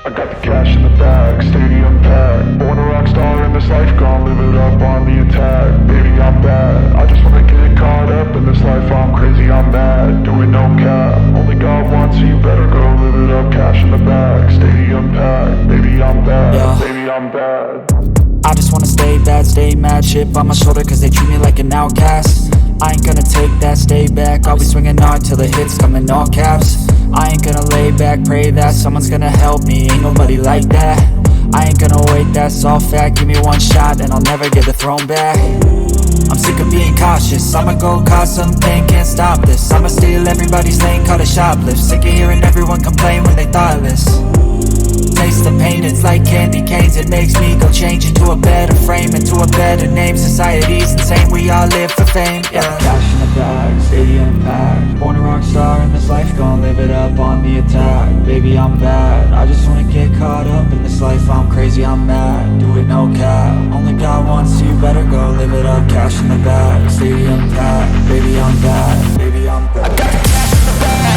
I got the cash in the bag, stadium packed. Born a rock star in this life, gon' live it up on the attack. Baby, I'm bad, I just wanna get caught up in this life. I'm crazy, I'm mad, doing no cap. Only God wants, so you better go live it up. Cash in the bag, stadium packed. Baby, I'm bad, Yeah. baby, I'm bad. I just wanna stay bad, stay mad. Chip on my shoulder cause they treat me like an outcast. I ain't gonna take that, stay back. I'll be swinging hard till the hits come in all caps. I ain't gonna lay back, pray that someone's gonna help me. Ain't nobody like that. I ain't gonna wait, that's all fact. Give me one shot and I'll never get the throne back. I'm sick of being cautious, I'ma go cause something, can't stop this. I'ma steal everybody's lane, call it shoplift. Sick of hearing everyone complain when they thoughtless. Taste the pain, it's like candy canes. It makes me go change into a better frame, into a better name. Society's insane, we all live for fame, yeah. Cash in the bag, stadium packed. Born a rock star in this life, gon' live it up on the attack. Baby, I'm bad, I just wanna get caught up in this life. I'm crazy, I'm mad, do it no cap. Only God wants, so you better go live it up. Cash in the bag, stadium packed. Baby, I'm bad.